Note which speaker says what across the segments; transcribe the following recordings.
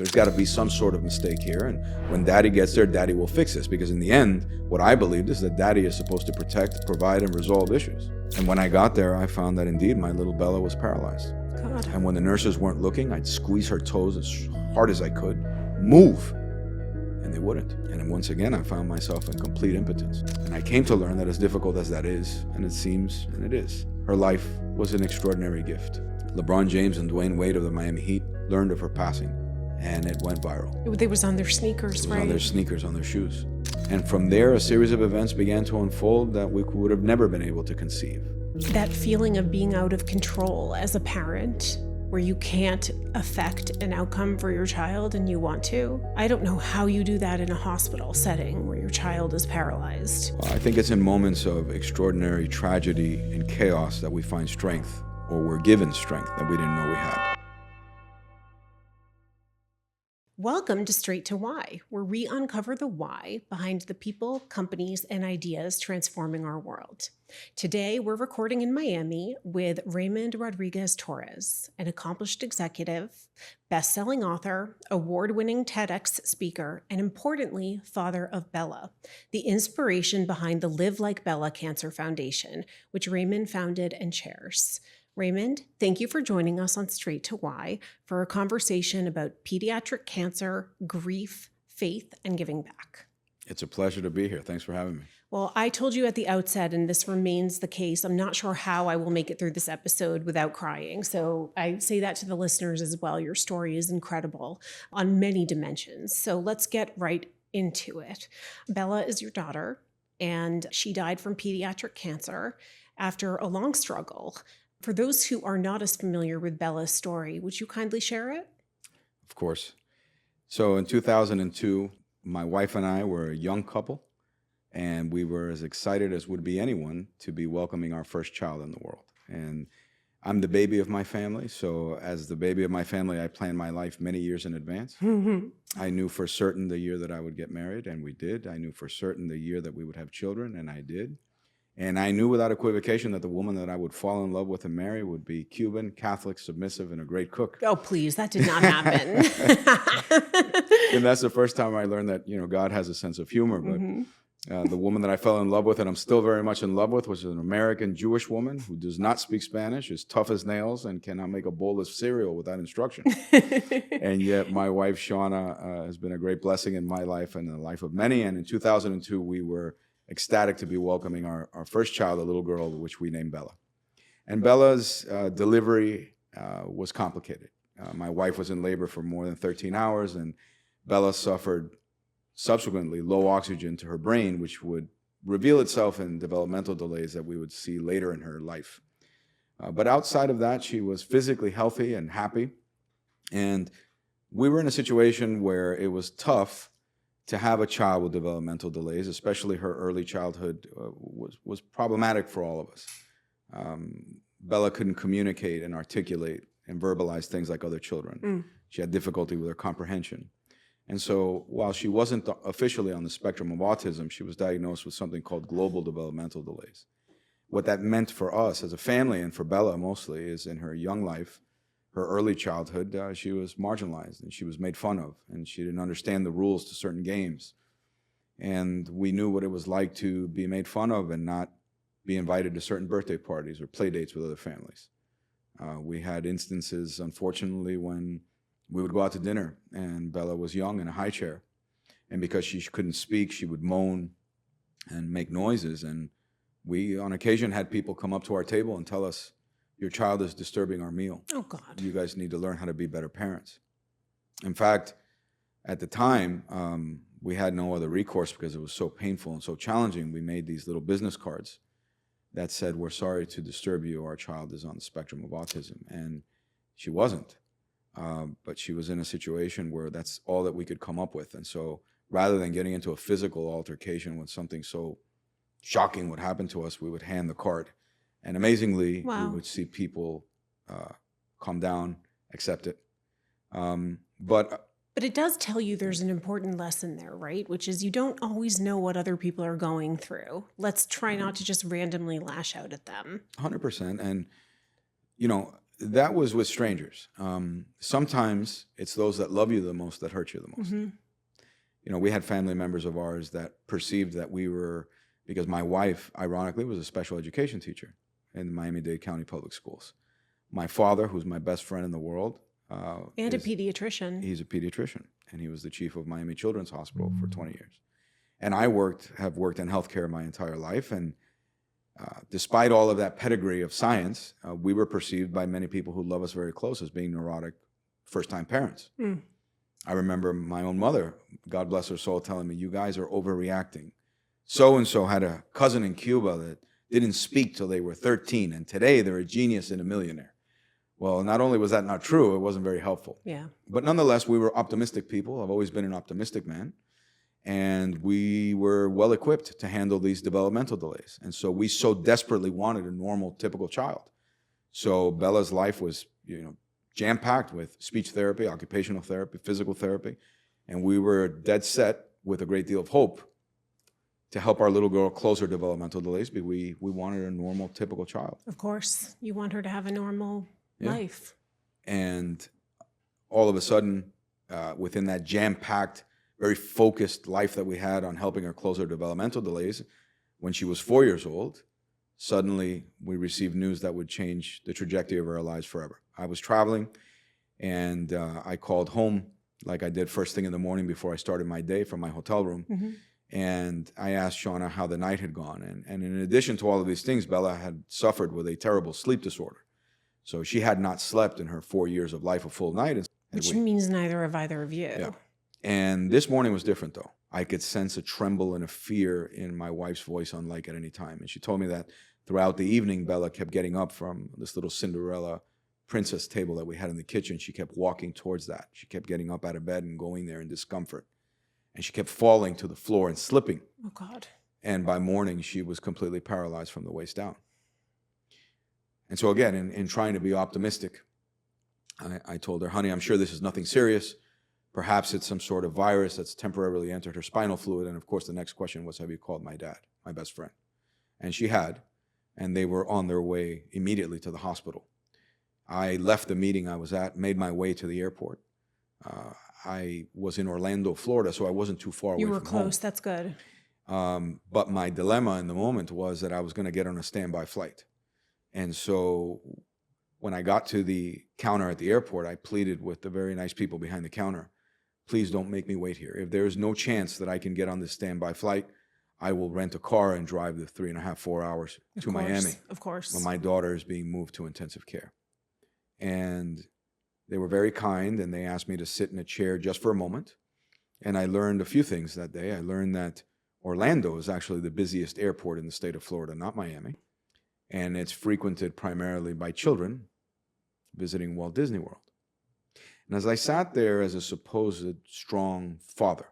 Speaker 1: there's got to be some sort of mistake here. And when daddy gets there, daddy will fix this. Because in the end, what I believed is that daddy is supposed to protect, provide, and resolve issues. And when I got there, I found that indeed my little Bella was paralyzed.
Speaker 2: God.
Speaker 1: And when the nurses weren't looking, I'd squeeze her toes as hard as I could, move, and they wouldn't. And then once again, I found myself in complete impotence. And I came to learn that as difficult as that is, and it seems, and it is, her life was an extraordinary gift. LeBron James and Dwayne Wade of the Miami Heat learned of her passing, and it went viral.
Speaker 2: They was on their sneakers,
Speaker 1: It was
Speaker 2: right?
Speaker 1: on their sneakers, on their shoes. And from there, a series of events began to unfold that we would have never been able to conceive.
Speaker 2: That feeling of being out of control as a parent, where you can't affect an outcome for your child and you want to. I don't know how you do that in a hospital setting where your child is paralyzed.
Speaker 1: Well, I think it's in moments of extraordinary tragedy and chaos that we find strength, or we're given strength that we didn't know we had.
Speaker 2: Welcome to Straight to Why, where we uncover the why behind the people, companies, and ideas transforming our world. Today, we're recording in Miami with Raymond Rodriguez-Torres, an accomplished executive, best-selling author, award-winning TEDx speaker, and importantly, father of Bella, the inspiration behind the Live Like Bella Cancer Foundation, which Raymond founded and chairs. Raymond, thank you for joining us on Straight to Why for a conversation about pediatric cancer, grief, faith, and giving back.
Speaker 1: It's a pleasure to be here. Thanks for having me.
Speaker 2: Well, I told you at the outset, and this remains the case, I'm not sure how I will make it through this episode without crying. So I say that to the listeners as well. Your story is incredible on many dimensions. So let's get right into it. Bella is your daughter, and she died from pediatric cancer after a long struggle. For those who are not as familiar with Bella's story, would you kindly share it?
Speaker 1: Of course. So in 2002, my wife and I were a young couple, and we were as excited as would be anyone to be welcoming our first child in the world. And I'm the baby of my family, so as the baby of my family, I planned my life many years in advance. I knew for certain the year that I would get married, and we did. I knew for certain the year that we would have children, and I did. And I knew without equivocation that the woman that I would fall in love with and marry would be Cuban, Catholic, submissive, and a great cook.
Speaker 2: Oh, please, that did not happen.
Speaker 1: And that's the first time I learned that, God has a sense of humor. But the woman that I fell in love with, and I'm still very much in love with, was an American Jewish woman who does not speak Spanish, is tough as nails, and cannot make a bowl of cereal without instruction. And yet my wife, Shauna, has been a great blessing in my life and in the life of many. And in 2002, we were ecstatic to be welcoming our first child, a little girl, which we named Bella. And Bella's delivery was complicated. My wife was in labor for more than 13 hours, and Bella suffered subsequently low oxygen to her brain, which would reveal itself in developmental delays that we would see later in her life. But outside of that, she was physically healthy and happy. And we were in a situation where it was tough to have a child with developmental delays, especially her early childhood was problematic for all of us. Bella couldn't communicate and articulate and verbalize things like other children. She had difficulty with her comprehension. And so while she wasn't officially on the spectrum of autism, she was diagnosed with something called global developmental delays. What that meant for us as a family, and for Bella mostly, is in her young life, her early childhood, she was marginalized and she was made fun of, and she didn't understand the rules to certain games. And we knew what it was like to be made fun of and not be invited to certain birthday parties or play dates with other families. We had instances, unfortunately, when we would go out to dinner and Bella was young in a high chair. And because she couldn't speak, she would moan and make noises. And we, on occasion, had people come up to our table and tell us, "Your child is disturbing our meal.
Speaker 2: Oh, God.
Speaker 1: You guys need to learn how to be better parents." In fact, at the time, we had no other recourse because it was so painful and so challenging. We made these little business cards that said, "We're sorry to disturb you. Our child is on the spectrum of autism." And she wasn't. But she was in a situation where that's all that we could come up with. And so rather than getting into a physical altercation when something so shocking would happen to us, we would hand the card. And amazingly,
Speaker 2: Wow.
Speaker 1: we would see people calm down, accept it. But
Speaker 2: it does tell you there's an important lesson there, right? Which is you don't always know what other people are going through. Let's try not to just randomly lash out at them.
Speaker 1: 100%. And, That was with strangers. Sometimes it's those that love you the most that hurt you the most.
Speaker 2: Mm-hmm.
Speaker 1: You know, we had family members of ours that perceived that we were, because my wife, ironically, was a special education teacher in Miami-Dade County Public Schools. My father, who's my best friend in the world,
Speaker 2: And a pediatrician.
Speaker 1: he's a pediatrician, and he was the chief of Miami Children's Hospital for 20 years. And I have worked in healthcare my entire life, and despite all of that pedigree of science, we were perceived by many people who love us very close as being neurotic first-time parents.
Speaker 2: Mm.
Speaker 1: I remember my own mother, God bless her soul, telling me, "You guys are overreacting. So-and-so had a cousin in Cuba that didn't speak till they were 13, and today they're a genius and a millionaire." Well, not only was that not true, it wasn't very helpful.
Speaker 2: Yeah.
Speaker 1: But nonetheless, we were optimistic people. I've always been an optimistic man. And we were well equipped to handle these developmental delays. And so we so desperately wanted a normal, typical child. So Bella's life was, jam-packed with speech therapy, occupational therapy, physical therapy. And we were dead set with a great deal of hope to help our little girl close her developmental delays, because we wanted a normal, typical child.
Speaker 2: Of course. You want her to have a normal life.
Speaker 1: And all of a sudden, within that jam-packed, very focused life that we had on helping her close her developmental delays, when she was 4 years old, suddenly we received news that would change the trajectory of our lives forever. I was traveling, and I called home like I did first thing in the morning before I started my day from my hotel room.
Speaker 2: Mm-hmm.
Speaker 1: And I asked Shauna how the night had gone. And in addition to all of these things, Bella had suffered with a terrible sleep disorder. So she had not slept in her 4 years of life a full night.
Speaker 2: Which means neither have either of you.
Speaker 1: Yeah. And this morning was different, though. I could sense a tremble and a fear in my wife's voice unlike at any time. And she told me that throughout the evening, Bella kept getting up from this little Cinderella princess table that we had in the kitchen. She kept walking towards that. She kept getting up out of bed and going there in discomfort. And she kept falling to the floor and slipping.
Speaker 2: Oh, God.
Speaker 1: And by morning, she was completely paralyzed from the waist down. And so again, in trying to be optimistic, I told her, "Honey, I'm sure this is nothing serious. Perhaps it's some sort of virus that's temporarily entered her spinal fluid." And of course, the next question was, "Have you called my dad, my best friend?" And she had, and they were on their way immediately to the hospital. I left the meeting I was at, made my way to the airport. I was in Orlando, Florida, so I wasn't too far away from home.
Speaker 2: You were close. That's good.
Speaker 1: But my dilemma in the moment was that I was going to get on a standby flight. And so when I got to the counter at the airport, I pleaded with the very nice people behind the counter, "Please don't make me wait here. If there is no chance that I can get on this standby flight, I will rent a car and drive the 3.5, 4 hours to Miami.
Speaker 2: Of course.
Speaker 1: When my daughter is being moved to intensive care." And they were very kind, and they asked me to sit in a chair just for a moment. And I learned a few things that day. I learned that Orlando is actually the busiest airport in the state of Florida, not Miami. And it's frequented primarily by children visiting Walt Disney World. And as I sat there as a supposed strong father,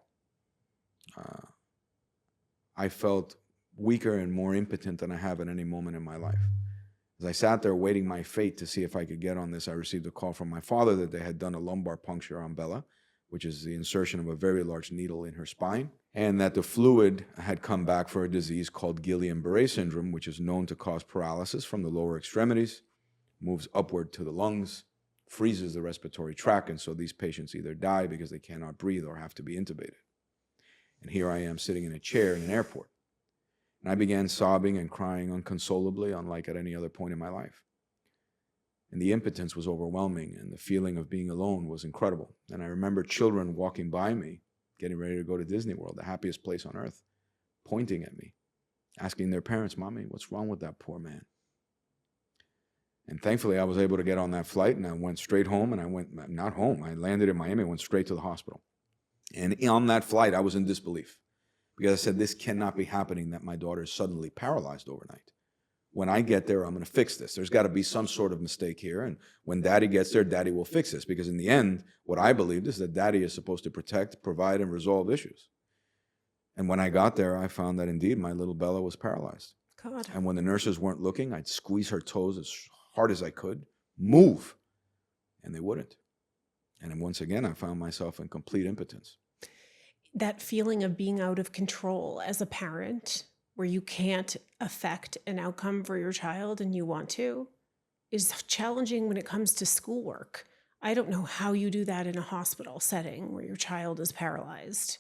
Speaker 1: I felt weaker and more impotent than I have at any moment in my life. As I sat there waiting my fate to see if I could get on this, I received a call from my father that they had done a lumbar puncture on Bella, which is the insertion of a very large needle in her spine, and that the fluid had come back for a disease called Guillain-Barré syndrome, which is known to cause paralysis from the lower extremities, moves upward to the lungs, freezes the respiratory tract, and so these patients either die because they cannot breathe or have to be intubated. And here I am sitting in a chair in an airport. And I began sobbing and crying unconsolably, unlike at any other point in my life. And the impotence was overwhelming, and the feeling of being alone was incredible. And I remember children walking by me, getting ready to go to Disney World, the happiest place on earth, pointing at me, asking their parents, "Mommy, what's wrong with that poor man?" And thankfully, I was able to get on that flight, and I went straight home, and I landed in Miami, went straight to the hospital. And on that flight, I was in disbelief, because I said, this cannot be happening, that my daughter is suddenly paralyzed overnight. When I get there, I'm going to fix this. There's got to be some sort of mistake here. And when Daddy gets there, Daddy will fix this. Because in the end, what I believed is that Daddy is supposed to protect, provide, and resolve issues. And when I got there, I found that indeed my little Bella was paralyzed.
Speaker 2: God.
Speaker 1: And when the nurses weren't looking, I'd squeeze her toes as hard as I could, move, and they wouldn't. And then once again, I found myself in complete impotence.
Speaker 2: That feeling of being out of control as a parent, where you can't affect an outcome for your child and you want to, is challenging when it comes to schoolwork. I don't know how you do that in a hospital setting where your child is paralyzed.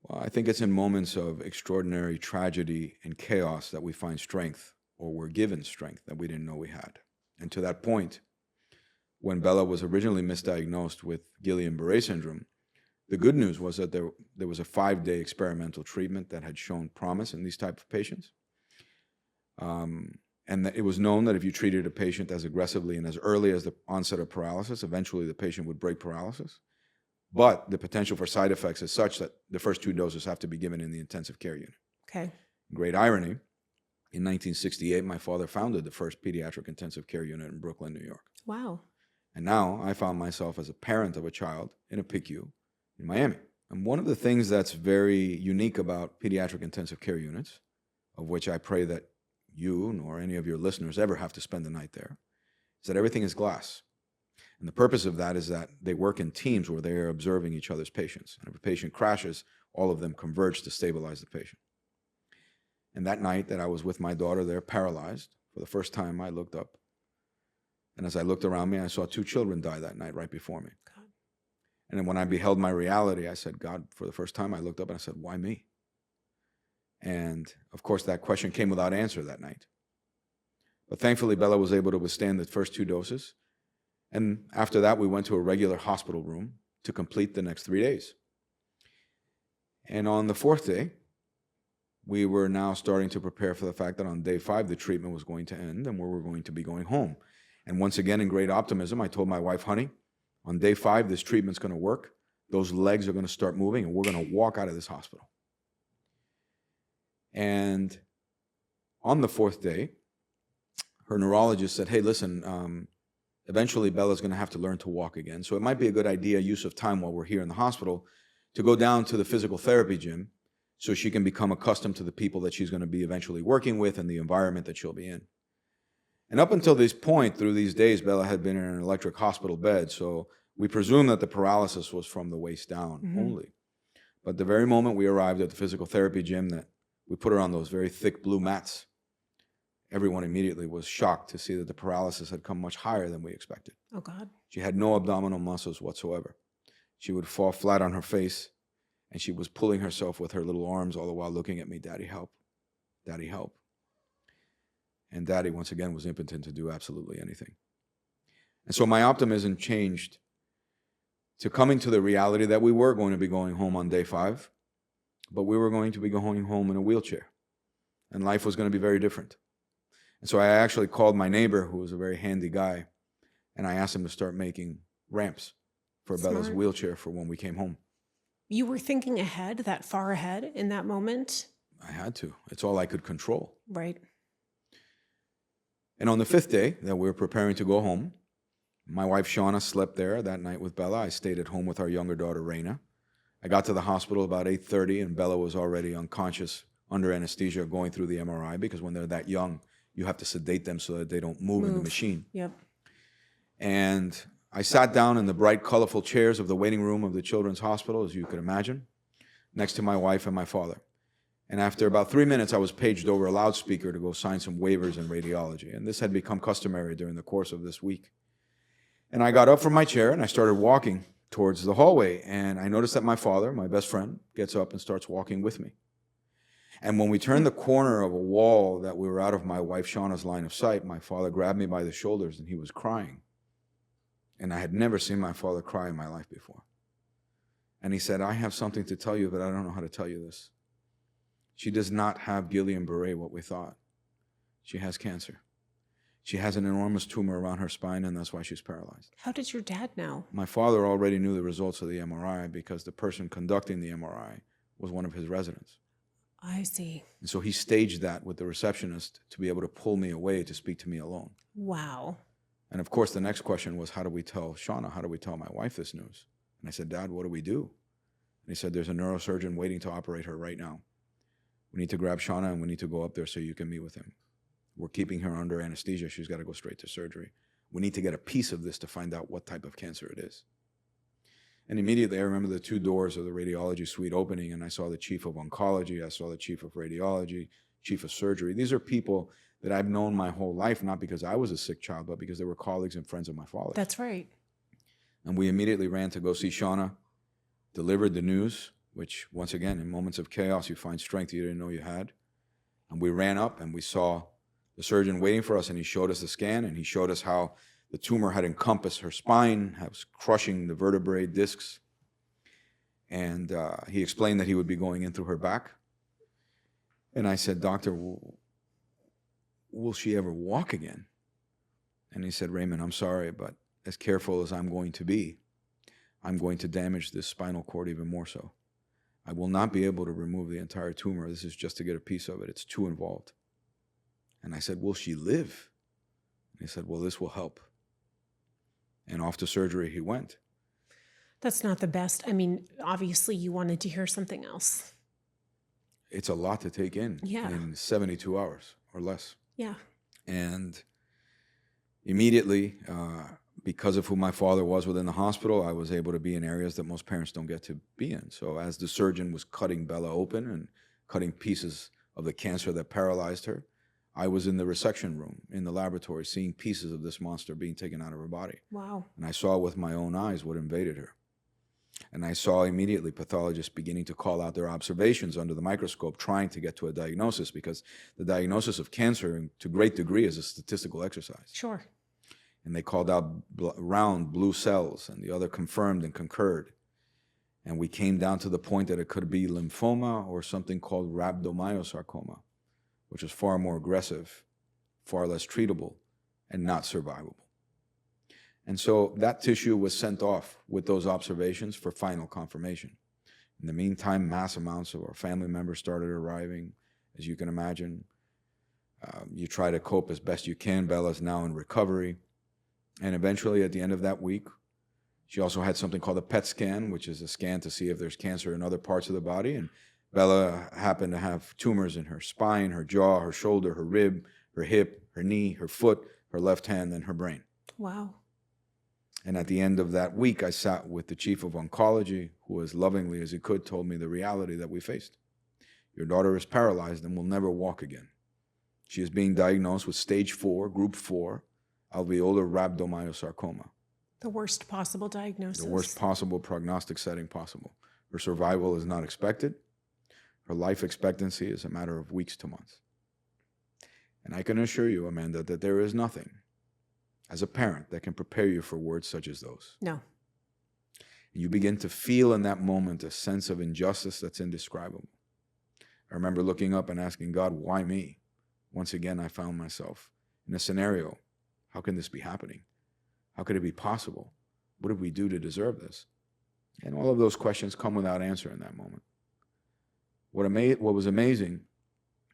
Speaker 1: Well, I think it's in moments of extraordinary tragedy and chaos that we find strength, or we're given strength that we didn't know we had. And to that point, when Bella was originally misdiagnosed with Guillain-Barré syndrome, the good news was that there was a 5-day experimental treatment that had shown promise in these type of patients. And that it was known that if you treated a patient as aggressively and as early as the onset of paralysis, eventually the patient would break paralysis. But the potential for side effects is such that the first 2 doses have to be given in the intensive care unit.
Speaker 2: Okay.
Speaker 1: Great irony, in 1968, my father founded the first pediatric intensive care unit in Brooklyn, New York.
Speaker 2: Wow.
Speaker 1: And now I found myself as a parent of a child in a PICU in Miami. And one of the things that's very unique about pediatric intensive care units, of which I pray that you nor any of your listeners ever have to spend the night there, is that everything is glass. And the purpose of that is that they work in teams where they are observing each other's patients. And if a patient crashes, all of them converge to stabilize the patient. And that night that I was with my daughter there, paralyzed, for the first time I looked up. And as I looked around me, I saw 2 children die that night right before me.
Speaker 2: God.
Speaker 1: And then when I beheld my reality, I said, God, for the first time I looked up and I said, why me? And of course, that question came without answer that night. But thankfully, Bella was able to withstand the first 2 doses. And after that, we went to a regular hospital room to complete the next 3 days. And on the 4th day, we were now starting to prepare for the fact that on day 5, the treatment was going to end and we were going to be going home. And once again, in great optimism, I told my wife, honey, on day 5, this treatment's going to work. Those legs are going to start moving and we're going to walk out of this hospital. And on the 4th day, her neurologist said, hey, listen, eventually Bella's going to have to learn to walk again. So it might be a good idea, use of time while we're here in the hospital, to go down to the physical therapy gym so she can become accustomed to the people that she's going to be eventually working with and the environment that she'll be in. And up until this point, through these days, Bella had been in an electric hospital bed. So we presume that the paralysis was from the waist down only. But the very moment we arrived at the physical therapy gym, that we put her on those very thick blue mats, everyone immediately was shocked to see that the paralysis had come much higher than we expected.
Speaker 2: Oh, God.
Speaker 1: She had no abdominal muscles whatsoever. She would fall flat on her face, and she was pulling herself with her little arms all the while looking at me, Daddy, help. Daddy, help. And Daddy, once again, was impotent to do absolutely anything. And so my optimism changed to coming to the reality that we were going to be going home on day 5, but we were going to be going home in a wheelchair. And life was going to be very different. And so I actually called my neighbor, who was a very handy guy, and I asked him to start making ramps for Bella's wheelchair for when we came home.
Speaker 2: You were thinking ahead, that far ahead in that moment?
Speaker 1: I had to. It's all I could control.
Speaker 2: Right.
Speaker 1: And on the 5th day that we were preparing to go home, my wife Shauna slept there that night with Bella. I stayed at home with our younger daughter, Raina. I got to the hospital about 8:30, and Bella was already unconscious under anesthesia going through the MRI, because when they're that young, you have to sedate them so that they don't move in the machine.
Speaker 2: Yep.
Speaker 1: And I sat down in the bright, colorful chairs of the waiting room of the children's hospital, as you could imagine, next to my wife and my father. And after about 3 minutes, I was paged over a loudspeaker to go sign some waivers in radiology. And this had become customary during the course of this week. And I got up from my chair and I started walking towards the hallway. And I noticed that my father, my best friend, gets up and starts walking with me. And when we turned the corner of a wall that we were out of my wife Shauna's line of sight, my father grabbed me by the shoulders and he was crying. And I had never seen my father cry in my life before. And he said, I have something to tell you, but I don't know how to tell you this. She does not have Guillain-Barré, what we thought. She has cancer. She has an enormous tumor around her spine, and that's why she's paralyzed.
Speaker 2: How did your dad know?
Speaker 1: My father already knew the results of the MRI because the person conducting the MRI was one of his residents.
Speaker 2: I see.
Speaker 1: And so he staged that with the receptionist to be able to pull me away to speak to me alone.
Speaker 2: Wow.
Speaker 1: And of course, the next question was, how do we tell Shauna? How do we tell my wife this news? And I said, Dad, what do we do? And he said, there's a neurosurgeon waiting to operate her right now. We need to grab Shauna and we need to go up there so you can meet with him. We're keeping her under anesthesia. She's got to go straight to surgery. We need to get a piece of this to find out what type of cancer it is. And immediately I remember the 2 doors of the radiology suite opening, and I saw the chief of oncology, I saw the chief of radiology, chief of surgery. These are people that I've known my whole life, not because I was a sick child, but because they were colleagues and friends of my father.
Speaker 2: That's right.
Speaker 1: And we immediately ran to go see Shauna, delivered the news, which, once again, in moments of chaos, you find strength you didn't know you had. And we ran up and we saw the surgeon waiting for us, and he showed us the scan, and he showed us how the tumor had encompassed her spine, was crushing the vertebrae discs. And he explained that he would be going in through her back. And I said, "Doctor, will she ever walk again?" And he said, "Raymond, I'm sorry, but as careful as I'm going to be, I'm going to damage this spinal cord even more so. I will not be able to remove the entire tumor. This is just to get a piece of it. It's too involved." And I said, "Will she live?" And he said, "Well, this will help." And off to surgery he went.
Speaker 2: That's not the best. I mean, obviously you wanted to hear something else.
Speaker 1: It's a lot to take in 72 hours or less.
Speaker 2: Yeah.
Speaker 1: And immediately, because of who my father was within the hospital, I was able to be in areas that most parents don't get to be in. So as the surgeon was cutting Bella open and cutting pieces of the cancer that paralyzed her, I was in the resection room, in the laboratory, seeing pieces of this monster being taken out of her body.
Speaker 2: Wow.
Speaker 1: And I saw with my own eyes what invaded her. And I saw immediately pathologists beginning to call out their observations under the microscope, trying to get to a diagnosis, because the diagnosis of cancer, to a great degree, is a statistical exercise.
Speaker 2: Sure.
Speaker 1: And they called out round blue cells, and the other confirmed and concurred. And we came down to the point that it could be lymphoma or something called rhabdomyosarcoma, which is far more aggressive, far less treatable, and not survivable. And so that tissue was sent off with those observations for final confirmation. In the meantime, mass amounts of our family members started arriving, as you can imagine. You try to cope as best you can. Bella's now in recovery. And eventually, at the end of that week, she also had something called a PET scan, which is a scan to see if there's cancer in other parts of the body. And Bella happened to have tumors in her spine, her jaw, her shoulder, her rib, her hip, her knee, her foot, her left hand, and her brain.
Speaker 2: Wow.
Speaker 1: And at the end of that week, I sat with the chief of oncology, who, as lovingly as he could, told me the reality that we faced. Your daughter is paralyzed and will never walk again. She is being diagnosed with stage 4, group 4, alveolar rhabdomyosarcoma.
Speaker 2: The worst possible diagnosis.
Speaker 1: The worst possible prognostic setting possible. Her survival is not expected. Her life expectancy is a matter of weeks to months. And I can assure you, Amanda, that there is nothing, as a parent, that can prepare you for words such as those.
Speaker 2: No.
Speaker 1: You begin to feel in that moment a sense of injustice that's indescribable. I remember looking up and asking God, why me? Once again, I found myself in a scenario. How can this be happening? How could it be possible? What did we do to deserve this? And all of those questions come without answer in that moment. What was amazing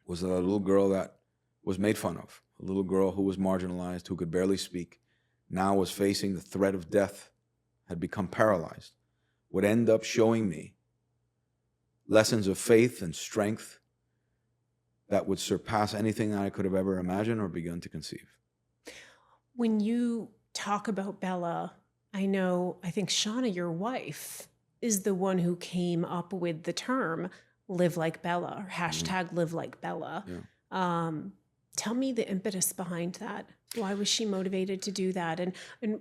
Speaker 1: was that a little girl that was made fun of, a little girl who was marginalized, who could barely speak, now was facing the threat of death, had become paralyzed, would end up showing me lessons of faith and strength that would surpass anything I could have ever imagined or begun to conceive.
Speaker 2: When you talk about Bella, I think Shauna, your wife, is the one who came up with the term live like Bella, or hashtag live like Bella.
Speaker 1: Yeah.
Speaker 2: Tell me the impetus behind that. Why was she motivated to do that? And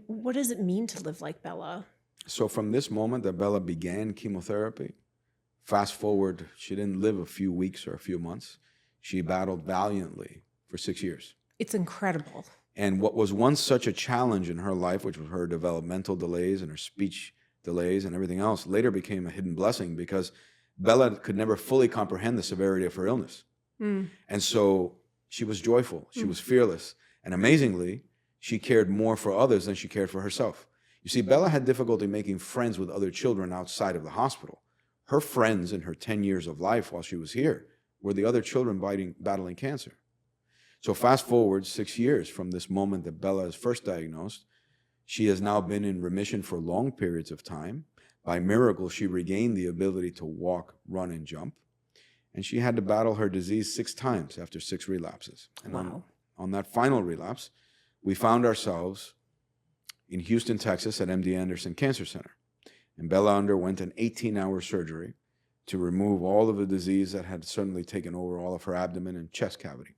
Speaker 2: what does it mean to live like Bella?
Speaker 1: So from this moment that Bella began chemotherapy, fast forward, she didn't live a few weeks or a few months. She battled valiantly for 6 years.
Speaker 2: It's incredible.
Speaker 1: And what was once such a challenge in her life, which was her developmental delays and her speech delays and everything else, later became a hidden blessing, because Bella could never fully comprehend the severity of her illness. And so she was joyful, she was fearless, and amazingly, she cared more for others than she cared for herself. You see, Bella had difficulty making friends with other children outside of the hospital. Her friends in her 10 years of life while she was here were the other children battling cancer. So fast forward 6 years from this moment that Bella is first diagnosed, she has now been in remission for long periods of time. By miracle, she regained the ability to walk, run, and jump. And she had to battle her disease 6 times after 6 relapses. And
Speaker 2: Wow.
Speaker 1: on that final relapse, we found ourselves in Houston, Texas at MD Anderson Cancer Center. And Bella underwent an 18-hour surgery to remove all of the disease that had suddenly taken over all of her abdomen and chest cavity.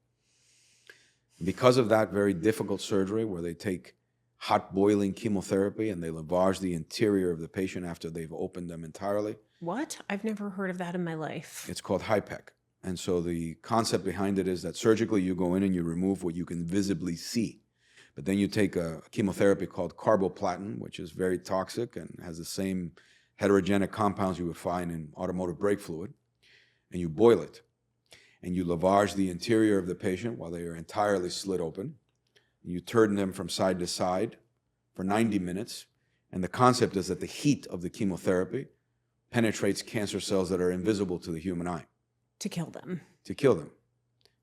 Speaker 1: Because of that very difficult surgery where they take hot boiling chemotherapy and they lavage the interior of the patient after they've opened them entirely.
Speaker 2: What? I've never heard of that in my life.
Speaker 1: It's called HIPEC. And so the concept behind it is that surgically you go in and you remove what you can visibly see. But then you take a chemotherapy called carboplatin, which is very toxic and has the same heterogenic compounds you would find in automotive brake fluid, and you boil it. And you lavage the interior of the patient while they are entirely slit open. You turn them from side to side for 90 minutes. And the concept is that the heat of the chemotherapy penetrates cancer cells that are invisible to the human eye.
Speaker 2: To kill them.
Speaker 1: To kill them.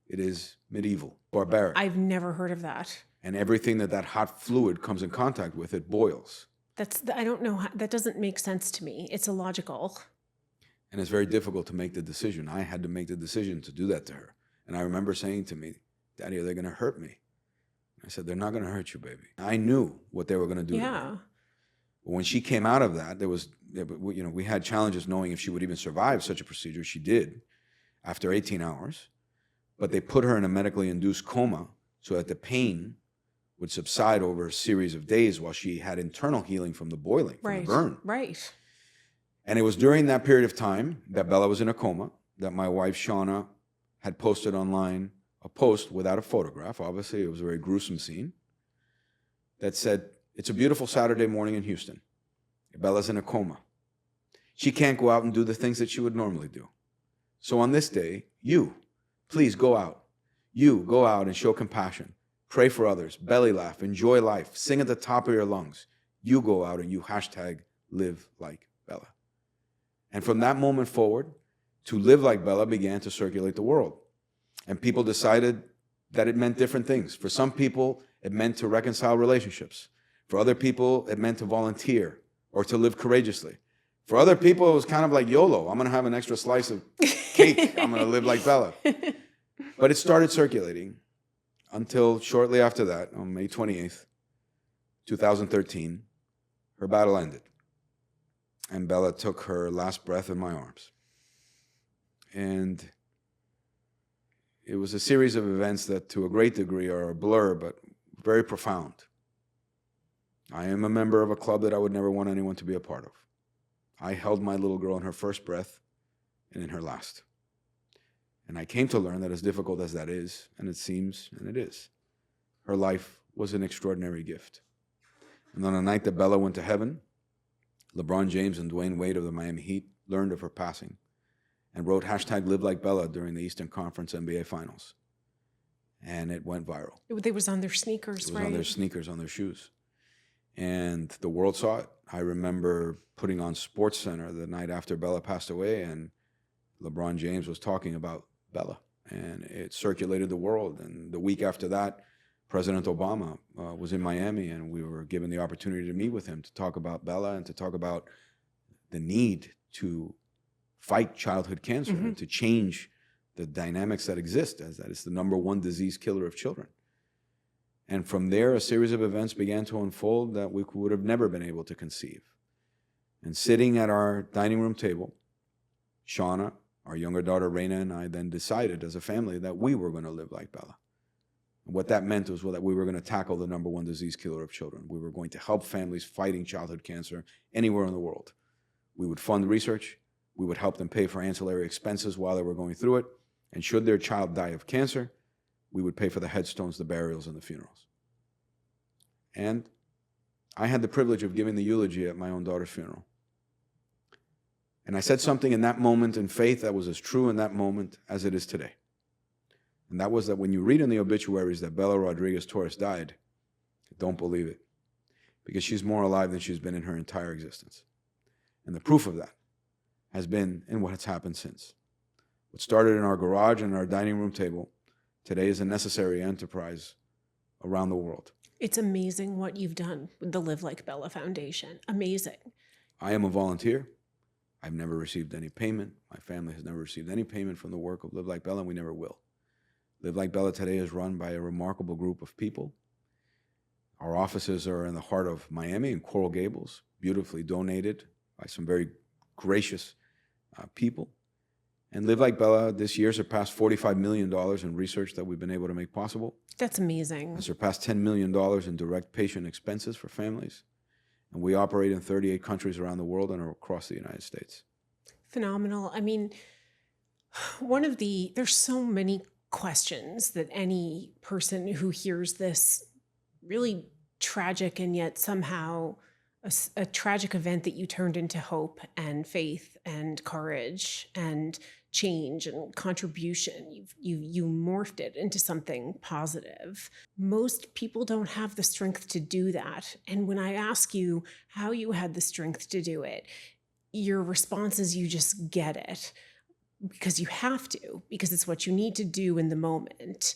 Speaker 1: It is medieval, barbaric.
Speaker 2: I've never heard of that.
Speaker 1: And everything that hot fluid comes in contact with, it boils.
Speaker 2: I don't know, that doesn't make sense to me. It's illogical.
Speaker 1: And it's very difficult to make the decision. I had to make the decision to do that to her. And I remember saying to me, Daddy, are they going to hurt me? I said, they're not going to hurt you, baby. I knew what they were going to do to me. But when she came out of that, we had challenges knowing if she would even survive such a procedure. She did after 18 hours. But they put her in a medically induced coma so that the pain would subside over a series of days while she had internal healing from the boiling, from the burn.
Speaker 2: Right.
Speaker 1: And it was during that period of time that Bella was in a coma that my wife, Shauna, had posted online a post without a photograph. Obviously, it was a very gruesome scene that said, it's a beautiful Saturday morning in Houston. Bella's in a coma. She can't go out and do the things that she would normally do. So on this day, please go out. You go out and show compassion. Pray for others. Belly laugh. Enjoy life. Sing at the top of your lungs. You go out and you #live like Bella. And from that moment forward, to live like Bella began to circulate the world. And people decided that it meant different things. For some people, it meant to reconcile relationships. For other people, it meant to volunteer or to live courageously. For other people, it was kind of like YOLO. I'm going to have an extra slice of cake. I'm going to live like Bella. But it started circulating until shortly after that, on May 28th, 2013, her battle ended. And Bella took her last breath in my arms. And it was a series of events that to a great degree are a blur, but very profound. I am a member of a club that I would never want anyone to be a part of. I held my little girl in her first breath and in her last. And I came to learn that as difficult as that is, and it seems, and it is, her life was an extraordinary gift. And on the night that Bella went to heaven, LeBron James and Dwayne Wade of the Miami Heat learned of her passing and wrote #LiveLikeBella during the Eastern Conference NBA Finals. And it went viral.
Speaker 2: It was on their sneakers,
Speaker 1: It was on their sneakers, on their shoes. And the world saw it. I remember putting on SportsCenter the night after Bella passed away, and LeBron James was talking about Bella. And it circulated the world. And the week after that, President Obama was in Miami, and we were given the opportunity to meet with him to talk about Bella and to talk about the need to fight childhood cancer and to change the dynamics that exist, as that it's the #1 disease killer of children. And from there, a series of events began to unfold that we would have never been able to conceive. And sitting at our dining room table, Shauna, our younger daughter Raina, and I then decided as a family that we were going to live like Bella. And what that meant was that we were going to tackle the #1 disease killer of children. We were going to help families fighting childhood cancer anywhere in the world. We would fund research. We would help them pay for ancillary expenses while they were going through it. And should their child die of cancer, we would pay for the headstones, the burials, and the funerals. And I had the privilege of giving the eulogy at my own daughter's funeral. And I said something in that moment in faith that was as true in that moment as it is today. And that was that when you read in the obituaries that Bella Rodriguez-Torres died, don't believe it. Because she's more alive than she's been in her entire existence. And the proof of that has been in what has happened since. What started in our garage and our dining room table today is a necessary enterprise around the world.
Speaker 2: It's amazing what you've done with the Live Like Bella Foundation. Amazing.
Speaker 1: I am a volunteer. I've never received any payment. My family has never received any payment from the work of Live Like Bella, and we never will. Live Like Bella today is run by a remarkable group of people. Our offices are in the heart of Miami in Coral Gables, beautifully donated by some very gracious people. And Live Like Bella this year surpassed $45 million in research that we've been able to make possible.
Speaker 2: That's amazing.
Speaker 1: And surpassed $10 million in direct patient expenses for families. And we operate in 38 countries around the world and across the United States.
Speaker 2: Phenomenal. I mean, there's so many questions that any person who hears this really tragic and yet somehow a tragic event that you turned into hope and faith and courage and change and contribution. You morphed it into something positive. Most people don't have the strength to do that. And when I ask you how you had the strength to do it, your response is you just get it because you have to, because it's what you need to do in the moment.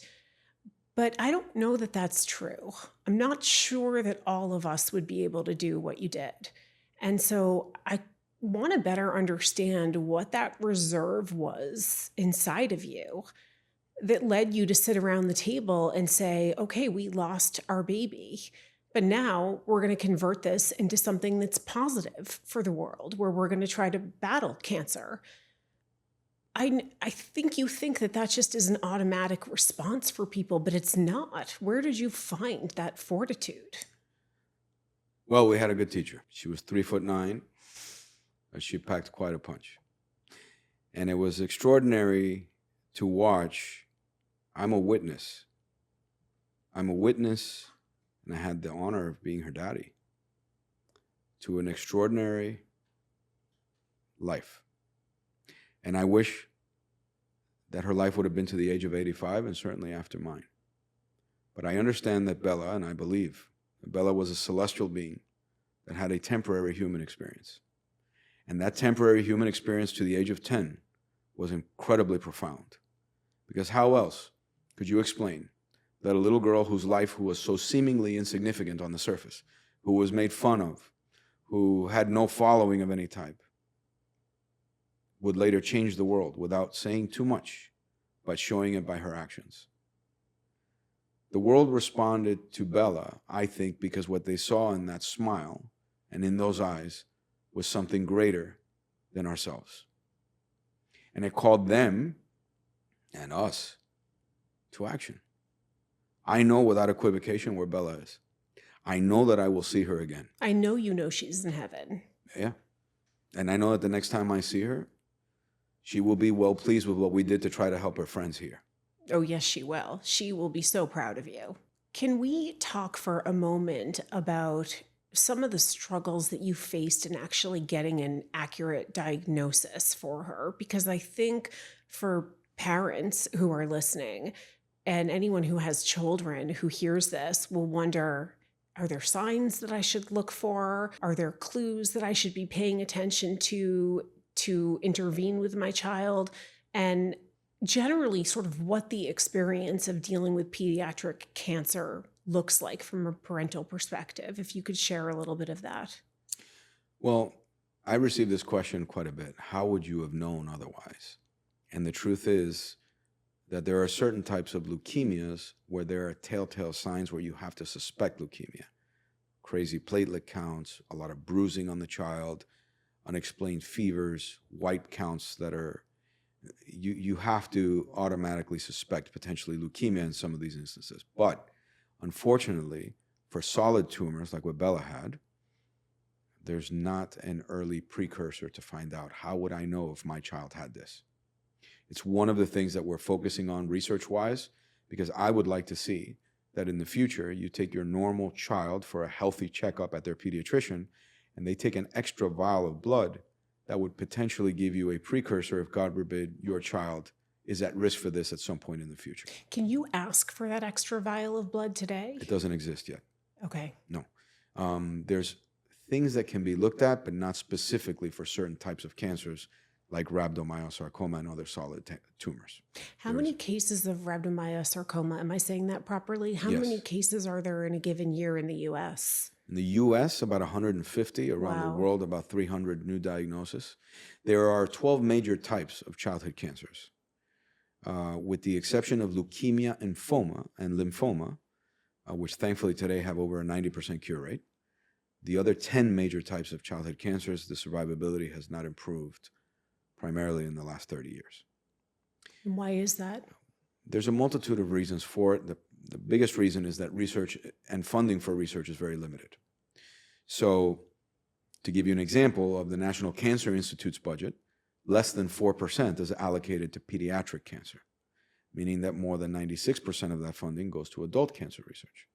Speaker 2: But I don't know that that's true. I'm not sure that all of us would be able to do what you did. And so I want to better understand what that reserve was inside of you that led you to sit around the table and say, okay, we lost our baby, but now we're going to convert this into something that's positive for the world, where we're going to try to battle cancer. I think you think that just is an automatic response for people, but it's not. Where did you find that fortitude?
Speaker 1: Well, we had a good teacher. She was 3'9". She packed quite a punch. And it was extraordinary to watch. I'm a witness. And I had the honor of being her daddy, to an extraordinary life. And I wish that her life would have been to the age of 85 and certainly after mine. But I understand that Bella, and I believe that Bella was a celestial being that had a temporary human experience. And that temporary human experience to the age of 10 was incredibly profound. Because how else could you explain that a little girl whose life, who was so seemingly insignificant on the surface, who was made fun of, who had no following of any type, would later change the world without saying too much, but showing it by her actions? The world responded to Bella, I think, because what they saw in that smile and in those eyes was something greater than ourselves. And it called them and us to action. I know without equivocation where Bella is. I know that I will see her again.
Speaker 2: I know you know she's in heaven.
Speaker 1: Yeah. And I know that the next time I see her, she will be well pleased with what we did to try to help her friends here.
Speaker 2: Oh, yes, she will. She will be so proud of you. Can we talk for a moment about some of the struggles that you faced in actually getting an accurate diagnosis for her? Because I think for parents who are listening and anyone who has children who hears this will wonder, are there signs that I should look for? Are there clues that I should be paying attention to intervene with my child? And generally sort of what the experience of dealing with pediatric cancer looks like from a parental perspective, if you could share a little bit of that.
Speaker 1: Well, I received this question quite a bit. How would you have known otherwise? And the truth is that there are certain types of leukemias where there are telltale signs where you have to suspect leukemia. Crazy platelet counts, a lot of bruising on the child, unexplained fevers, white counts that are, you have to automatically suspect potentially leukemia in some of these instances. But unfortunately, for solid tumors like what Bella had, there's not an early precursor to find out. How would I know if my child had this? It's one of the things that we're focusing on research-wise, because I would like to see that in the future, you take your normal child for a healthy checkup at their pediatrician, and they take an extra vial of blood that would potentially give you a precursor if, God forbid, your child is at risk for this at some point in the future.
Speaker 2: Can you ask for that extra vial of blood today?
Speaker 1: It doesn't exist yet.
Speaker 2: Okay.
Speaker 1: No. There's things that can be looked at, but not specifically for certain types of cancers like rhabdomyosarcoma and other solid tumors.
Speaker 2: How many cases of rhabdomyosarcoma, am I saying that properly? How
Speaker 1: Yes.
Speaker 2: many cases are there in a given year in the U.S.?
Speaker 1: In the U.S., about 150. Around
Speaker 2: Wow.
Speaker 1: the world, about 300 new diagnoses. There are 12 major types of childhood cancers, with the exception of leukemia and lymphoma, which thankfully today have over a 90% cure rate. The other 10 major types of childhood cancers, the survivability has not improved primarily in the last 30 years.
Speaker 2: And why is that?
Speaker 1: There's a multitude of reasons for it. The biggest reason is that research and funding for research is very limited. So to give you an example of the National Cancer Institute's budget, less than 4% is allocated to pediatric cancer, meaning that more than 96% of that funding goes to adult cancer research.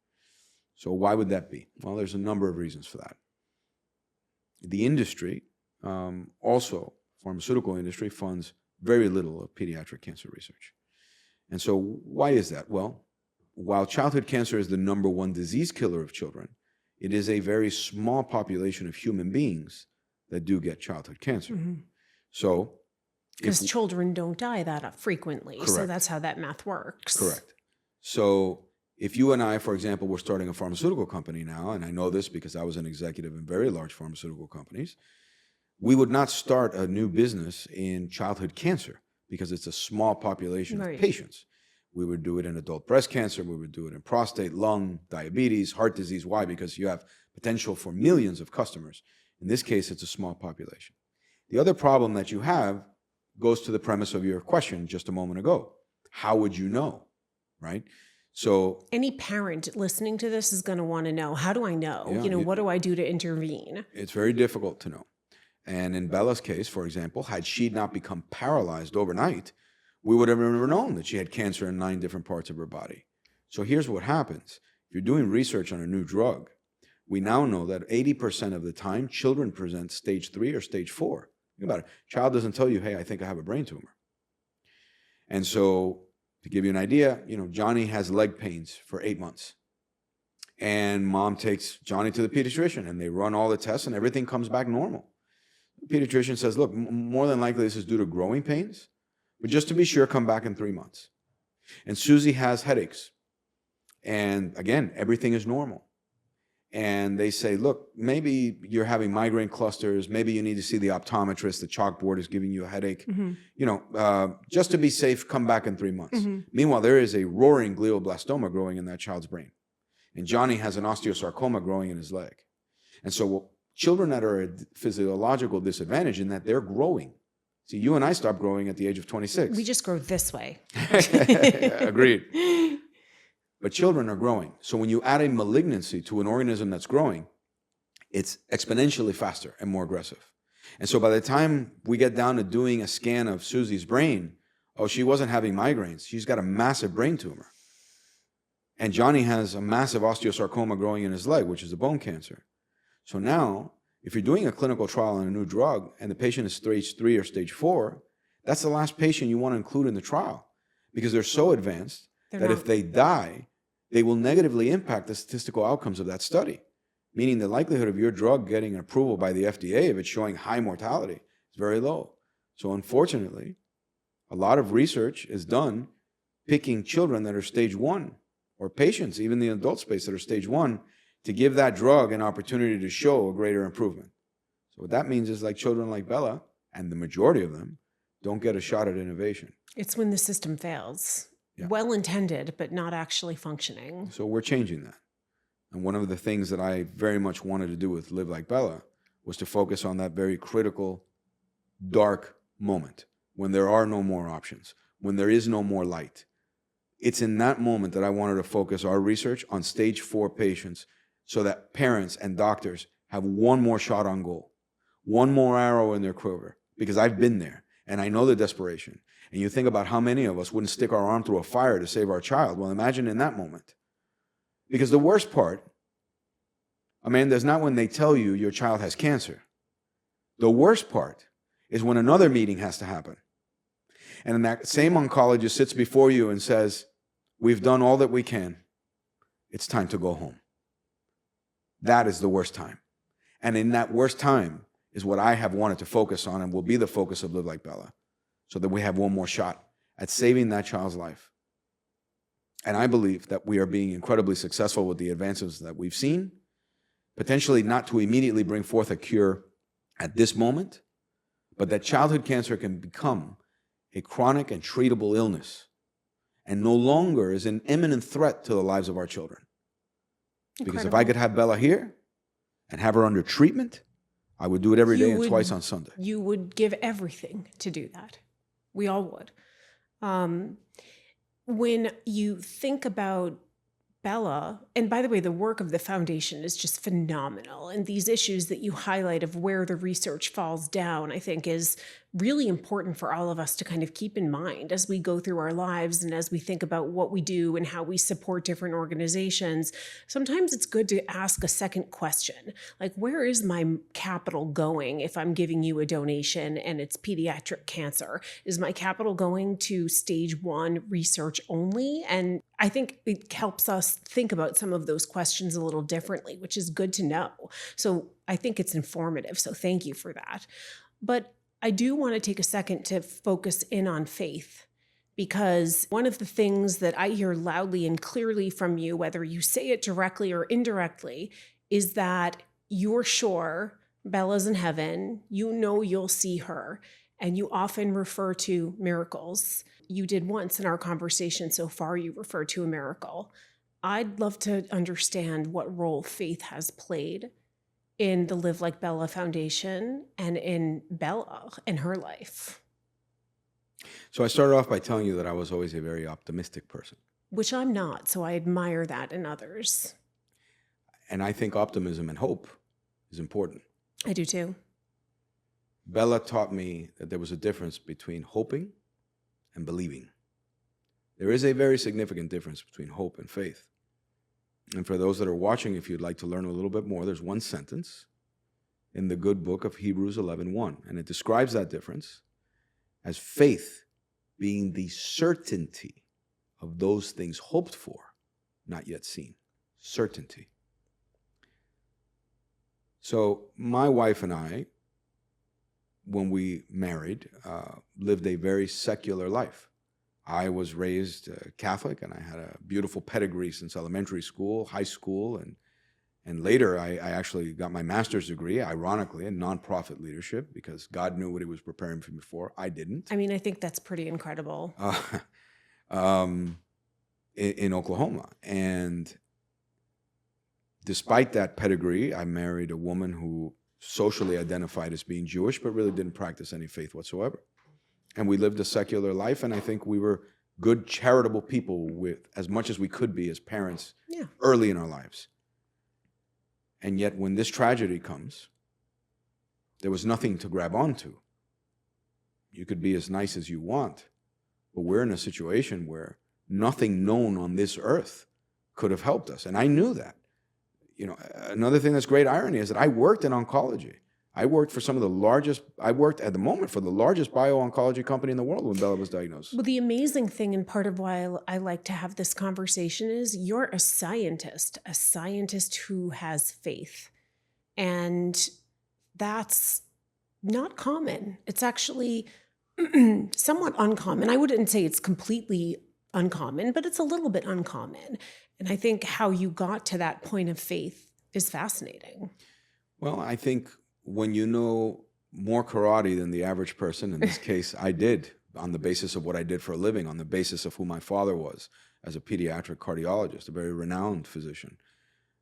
Speaker 1: So why would that be? Well, there's a number of reasons for that. The industry, also pharmaceutical industry, funds very little of pediatric cancer research. And so why is that? Well, while childhood cancer is the #1 disease killer of children, it is a very small population of human beings that do get childhood cancer.
Speaker 2: Mm-hmm.
Speaker 1: So,
Speaker 2: because children don't die that frequently.
Speaker 1: Correct.
Speaker 2: So that's how that math works.
Speaker 1: Correct. So if you and I, for example, were starting a pharmaceutical company now, and I know this because I was an executive in very large pharmaceutical companies, we would not start a new business in childhood cancer because it's a small population
Speaker 2: Right.
Speaker 1: of patients. We would do it in adult breast cancer. We would do it in prostate, lung, diabetes, heart disease. Why? Because you have potential for millions of customers. In this case, it's a small population. The other problem that you have goes to the premise of your question just a moment ago. How would you know, right? So
Speaker 2: any parent listening to this is going to want to know, how do I know?
Speaker 1: Yeah,
Speaker 2: What do I do to intervene?
Speaker 1: it's very difficult to know. And in Bella's case, for example, had she not become paralyzed overnight, we would have never known that she had cancer in 9 different parts of her body. So here's what happens. If you're doing research on a new drug, we now know that 80% of the time, children present stage 3 or stage 4. Think about it. Child doesn't tell you, hey, I think I have a brain tumor. And so to give you an idea, Johnny has leg pains for 8 months. And mom takes Johnny to the pediatrician and they run all the tests and everything comes back normal. The pediatrician says, look, more than likely this is due to growing pains, but just to be sure, come back in 3 months. And Susie has headaches. And again, everything is normal. And they say, look, maybe you're having migraine clusters. Maybe you need to see the optometrist. The chalkboard is giving you a headache.
Speaker 2: Mm-hmm.
Speaker 1: Just to be safe, come back in 3 months.
Speaker 2: Mm-hmm.
Speaker 1: Meanwhile, there is a roaring glioblastoma growing in that child's brain. And Johnny has an osteosarcoma growing in his leg. And so children that are at physiological disadvantage in that they're growing. See, you and I stopped growing at the age of 26.
Speaker 2: We just grow this way.
Speaker 1: Agreed. But children are growing. So when you add a malignancy to an organism that's growing, it's exponentially faster and more aggressive. And so by the time we get down to doing a scan of Susie's brain, oh, she wasn't having migraines. She's got a massive brain tumor. And Johnny has a massive osteosarcoma growing in his leg, which is a bone cancer. So now, if you're doing a clinical trial on a new drug and the patient is stage 3 or stage 4, that's the last patient you want to include in the trial because they're so advanced that if they die, they will negatively impact the statistical outcomes of that study, meaning the likelihood of your drug getting an approval by the FDA if it's showing high mortality is very low. So unfortunately, a lot of research is done picking children that are stage 1 or patients, even the adult space that are stage 1, to give that drug an opportunity to show a greater improvement. So what that means is like children like Bella, and the majority of them, don't get a shot at innovation.
Speaker 2: It's when the system fails.
Speaker 1: Yeah.
Speaker 2: Well-intended, but not actually functioning.
Speaker 1: So we're changing that. And one of the things that I very much wanted to do with Live Like Bella was to focus on that very critical, dark moment when there are no more options, when there is no more light. It's in that moment that I wanted to focus our research on stage 4 patients so that parents and doctors have one more shot on goal, one more arrow in their quiver, because I've been there and I know the desperation. And you think about how many of us wouldn't stick our arm through a fire to save our child. Well, imagine in that moment. Because the worst part, Amanda, is not when they tell you your child has cancer. The worst part is when another meeting has to happen. And then that same oncologist sits before you and says, we've done all that we can. It's time to go home. That is the worst time. And in that worst time is what I have wanted to focus on and will be the focus of Live Like Bella, so that we have one more shot at saving that child's life. And I believe that we are being incredibly successful with the advances that we've seen, potentially not to immediately bring forth a cure at this moment, but that childhood cancer can become a chronic and treatable illness and no longer is an imminent threat to the lives of our children. Because if I could have Bella here and have her under treatment, I would do it every day and
Speaker 2: would-
Speaker 1: twice on Sunday.
Speaker 2: You would give everything to do that. We all would. When you think about Bella, and by the way, the work of the foundation is just phenomenal. And these issues that you highlight of where the research falls down, I think is really important for all of us to kind of keep in mind as we go through our lives and as we think about what we do and how we support different organizations. Sometimes it's good to ask a second question, like, where is my capital going if I'm giving you a donation and it's pediatric cancer? Is my capital going to stage 1 research only? And I think it helps us think about some of those questions a little differently, which is good to know. So I think it's informative. So thank you for that. But I do want to take a second to focus in on faith, because one of the things that I hear loudly and clearly from you, whether you say it directly or indirectly, is that you're sure Bella's in heaven, you know you'll see her, and you often refer to miracles. You did once in our conversation so far, you referred to a miracle. I'd love to understand what role faith has played in the Live Like Bella Foundation and in Bella and her life.
Speaker 1: So I started off by telling you that I was always a very optimistic person.
Speaker 2: Which I'm not, so I admire that in others.
Speaker 1: And I think optimism and hope is important.
Speaker 2: I do too.
Speaker 1: Bella taught me that there was a difference between hoping and believing. There is a very significant difference between hope and faith. And for those that are watching, if you'd like to learn a little bit more, there's one sentence in the good book of Hebrews 11:1, and it describes that difference as faith being the certainty of those things hoped for, not yet seen. Certainty. So my wife and I, when we married, lived a very secular life. I was raised Catholic, and I had a beautiful pedigree since elementary school, high school, and later I actually got my master's degree, ironically, in nonprofit leadership, because God knew what he was preparing for me for. I didn't.
Speaker 2: I mean, I think that's pretty incredible.
Speaker 1: In Oklahoma. And despite that pedigree, I married a woman who socially identified as being Jewish, but really didn't practice any faith whatsoever. And we lived a secular life, and I think we were good, charitable people with as much as we could be as parents early in our lives. And yet when this tragedy comes, there was nothing to grab onto. You could be as nice as you want, but we're in a situation where nothing known on this earth could have helped us. And I knew that. You know, another thing that's great irony is that I worked in oncology. I worked for some of the largest, I worked at the moment for the largest bio-oncology company in the world when Bella was diagnosed.
Speaker 2: Well, the amazing thing, and part of why I like to have this conversation, is you're a scientist who has faith. And that's not common. It's actually somewhat uncommon. I wouldn't say it's completely uncommon, but it's a little bit uncommon. And I think how you got to that point of faith is fascinating.
Speaker 1: Well, I think when you know more karate than the average person, in this case, I did, on the basis of what I did for a living, on the basis of who my father was as a pediatric cardiologist, a very renowned physician.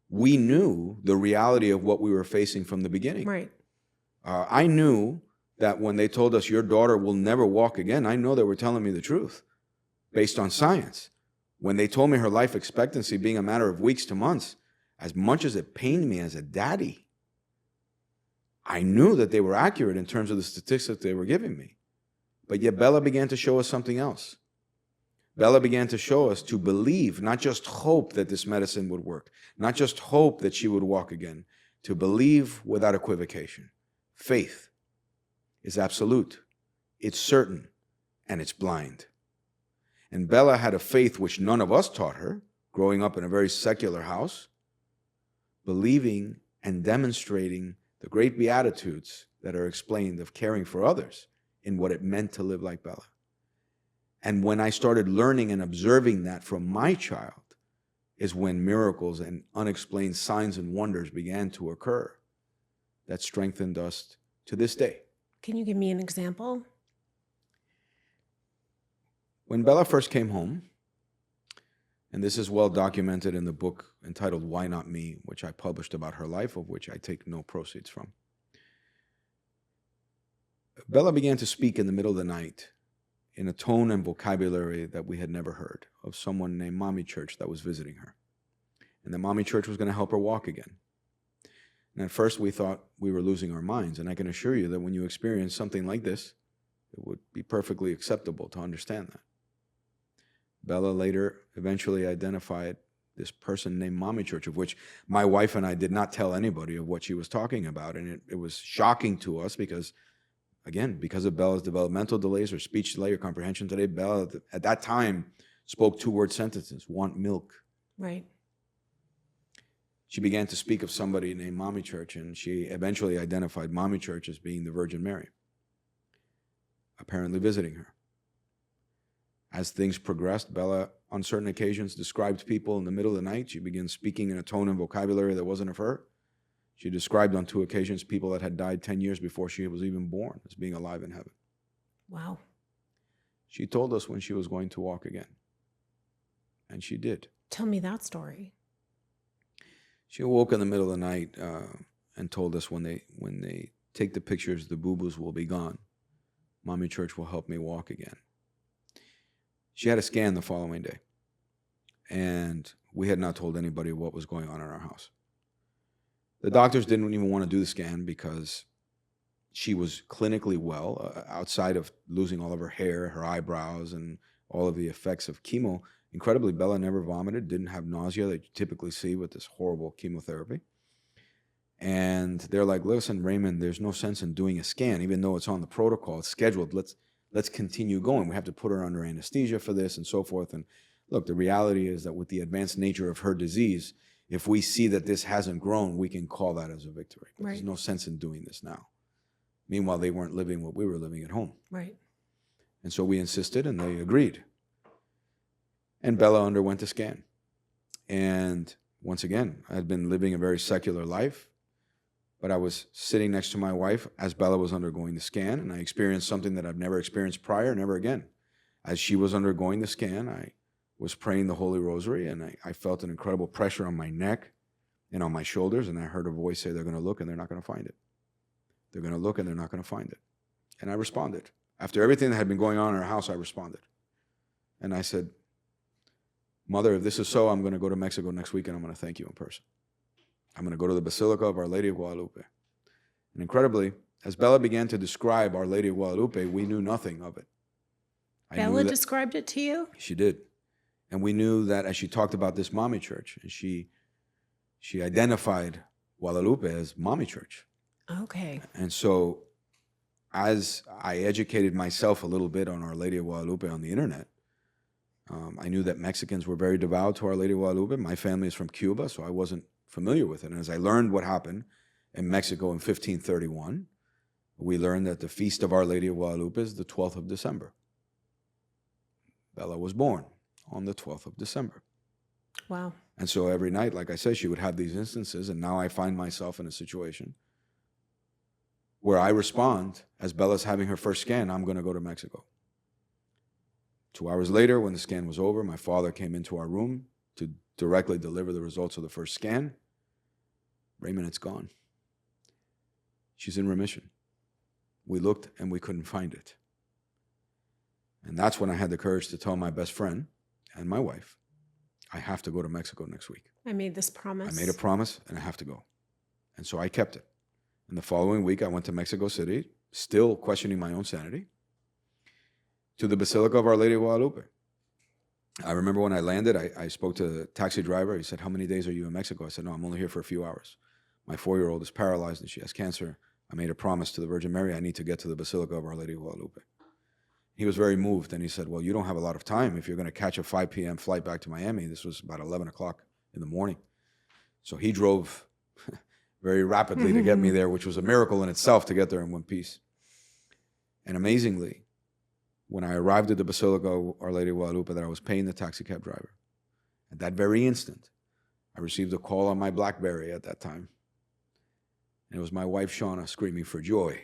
Speaker 1: We knew the reality of what we were facing from the beginning.
Speaker 2: Right.
Speaker 1: I knew that when they told us your daughter will never walk again, I know they were telling me the truth based on science. When they told me her life expectancy being a matter of weeks to months, as much as it pained me as a daddy, I knew that they were accurate in terms of the statistics they were giving me. But yet Bella began to show us something else. Bella began to show us to believe, not just hope that this medicine would work, not just hope that she would walk again, to believe without equivocation. Faith is absolute, it's certain, and it's blind. And Bella had a faith which none of us taught her, growing up in a very secular house, believing and demonstrating the great beatitudes that are explained of caring for others in what it meant to live like Bella. And when I started learning and observing that from my child is when miracles and unexplained signs and wonders began to occur that strengthened us to this day.
Speaker 2: Can you give me an example?
Speaker 1: When Bella first came home, and this is well documented in the book entitled Why Not Me, which I published about her life, of which I take no proceeds from. Bella began to speak in the middle of the night in a tone and vocabulary that we had never heard of someone named Mommy Church that was visiting her. And the Mommy Church was going to help her walk again. And at first we thought we were losing our minds. And I can assure you that when you experience something like this, it would be perfectly acceptable to understand that. Bella later eventually identified this person named Mommy Church, of which my wife and I did not tell anybody of what she was talking about. And it was shocking to us because, again, because of Bella's developmental delays or speech delay or comprehension delay, Bella at that time spoke 2-word sentences, want milk.
Speaker 2: Right.
Speaker 1: She began to speak of somebody named Mommy Church, and she eventually identified Mommy Church as being the Virgin Mary, apparently visiting her. As things progressed, Bella, on certain occasions, described people in the middle of the night. She began speaking in a tone and vocabulary that wasn't of her. She described on 2 occasions people that had died 10 years before she was even born as being alive in heaven.
Speaker 2: Wow.
Speaker 1: She told us when she was going to walk again. And she did.
Speaker 2: Tell me that story.
Speaker 1: She awoke in the middle of the night and told us when they take the pictures, the boo-boos will be gone. Mommy Church will help me walk again. She had a scan the following day, and we had not told anybody what was going on in our house. The doctors didn't even want to do the scan because she was clinically well, outside of losing all of her hair, her eyebrows, and all of the effects of chemo. Incredibly, Bella never vomited, didn't have nausea that you typically see with this horrible chemotherapy. And they're like, listen, Raymond, there's no sense in doing a scan, even though it's on the protocol, it's scheduled. Let's continue going. We have to put her under anesthesia for this and so forth. And look, the reality is that with the advanced nature of her disease, if we see that this hasn't grown, we can call that as a victory. But There's no sense in doing this now. Meanwhile, they weren't living what we were living at home.
Speaker 2: Right.
Speaker 1: And so we insisted, and they agreed. And Bella underwent the scan. And once again, I had been living a very secular life, but I was sitting next to my wife as Bella was undergoing the scan, and I experienced something that I've never experienced prior, never again. As she was undergoing the scan, I was praying the Holy Rosary, and I felt an incredible pressure on my neck and on my shoulders, and I heard a voice say, they're going to look and they're not going to find it. They're going to look and they're not going to find it. And I responded. After everything that had been going on in our house, I responded. And I said, Mother, if this is so, I'm going to go to Mexico next week and I'm going to thank you in person. I'm going to go to the Basilica of Our Lady of Guadalupe. And incredibly, as Bella began to describe Our Lady of Guadalupe, we knew nothing of it.
Speaker 2: Bella described it to you?
Speaker 1: She did. And we knew that as she talked about this Mommy Church, and she identified Guadalupe as Mommy Church.
Speaker 2: Okay.
Speaker 1: And so as I educated myself a little bit on Our Lady of Guadalupe on the internet, I knew that Mexicans were very devout to Our Lady of Guadalupe. My family is from Cuba, so I wasn't familiar with it. And as I learned what happened in Mexico in 1531, we learned that the feast of Our Lady of Guadalupe is the 12th of December. Bella was born on the 12th of December.
Speaker 2: Wow.
Speaker 1: And so every night, like I said, she would have these instances, and now I find myself in a situation where I respond, as Bella's having her first scan, I'm going to go to Mexico. 2 hours later, when the scan was over, my father came into our room to directly deliver the results of the first scan. Raymond, it's gone. She's in remission. We looked and we couldn't find it. And that's when I had the courage to tell my best friend and my wife, I have to go to Mexico next week.
Speaker 2: I made this promise.
Speaker 1: I made a promise and I have to go. And so I kept it. And the following week, I went to Mexico City, still questioning my own sanity, to the Basilica of Our Lady of Guadalupe. I remember when I landed, I spoke to the taxi driver. He said, how many days are you in Mexico? I said, no, I'm only here for a few hours. My 4-year-old is paralyzed and she has cancer. I made a promise to the Virgin Mary, I need to get to the Basilica of Our Lady of Guadalupe. He was very moved, and he said, well, you don't have a lot of time if you're going to catch a 5 p.m. flight back to Miami. This was about 11 o'clock in the morning. So he drove very rapidly to get me there, which was a miracle in itself to get there in one piece. And amazingly, when I arrived at the Basilica of Our Lady of Guadalupe, that I was paying the taxi cab driver, at that very instant, I received a call on my BlackBerry at that time. And it was my wife, Shauna, screaming for joy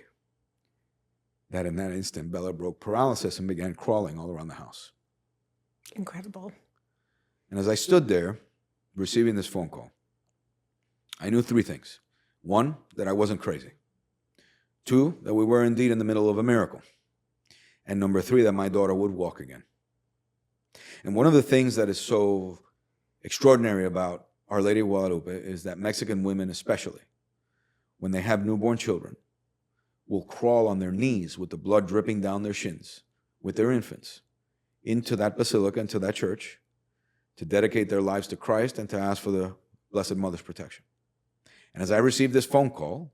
Speaker 1: that in that instant, Bella broke paralysis and began crawling all around the house.
Speaker 2: Incredible.
Speaker 1: And as I stood there, receiving this phone call, I knew 3 things. 1, that I wasn't crazy. 2, that we were indeed in the middle of a miracle. And number 3, that my daughter would walk again. And one of the things that is so extraordinary about Our Lady of Guadalupe is that Mexican women especially, when they have newborn children, will crawl on their knees with the blood dripping down their shins with their infants into that basilica, into that church, to dedicate their lives to Christ and to ask for the Blessed Mother's protection. And as I received this phone call,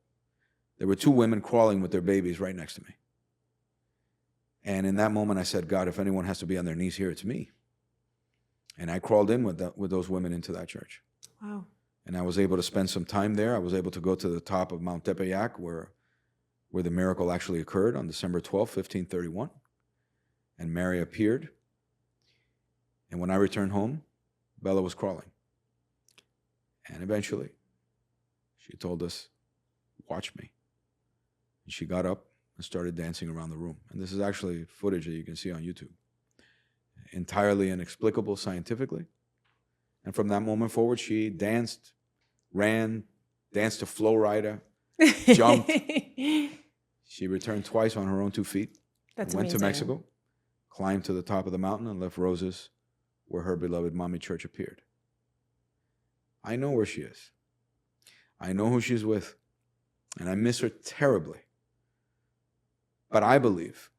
Speaker 1: there were 2 women crawling with their babies right next to me. And in that moment, I said, God, if anyone has to be on their knees here, it's me. And I crawled in with those women into that church.
Speaker 2: Wow.
Speaker 1: And I was able to spend some time there. I was able to go to the top of Mount Tepeyac, where the miracle actually occurred on December 12th, 1531. And Mary appeared. And when I returned home, Bella was crawling. And eventually, she told us, watch me. And she got up and started dancing around the room. And this is actually footage that you can see on YouTube. Entirely inexplicable scientifically. And from that moment forward, she danced, ran, danced to Flow Rider, jumped. She returned twice on her own 2 feet.
Speaker 2: That's
Speaker 1: went
Speaker 2: amazing.
Speaker 1: to Mexico, climbed to the top of the mountain, and left roses where her beloved mommy church appeared. I know where she is. I know who she's with. And I miss her terribly. But I believe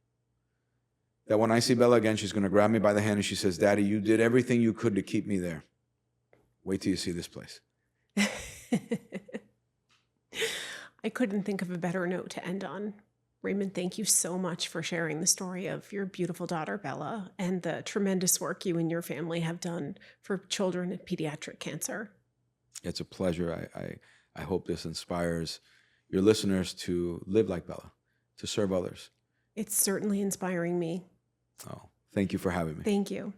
Speaker 1: that when I see Bella again, she's going to grab me by the hand and she says, Daddy, you did everything you could to keep me there. Wait till you see this place.
Speaker 2: I couldn't think of a better note to end on. Raymond, thank you so much for sharing the story of your beautiful daughter, Bella, and the tremendous work you and your family have done for children with pediatric cancer.
Speaker 1: It's a pleasure. I hope this inspires your listeners to live like Bella, to serve others.
Speaker 2: It's certainly inspiring me.
Speaker 1: Oh, thank you for having me.
Speaker 2: Thank you.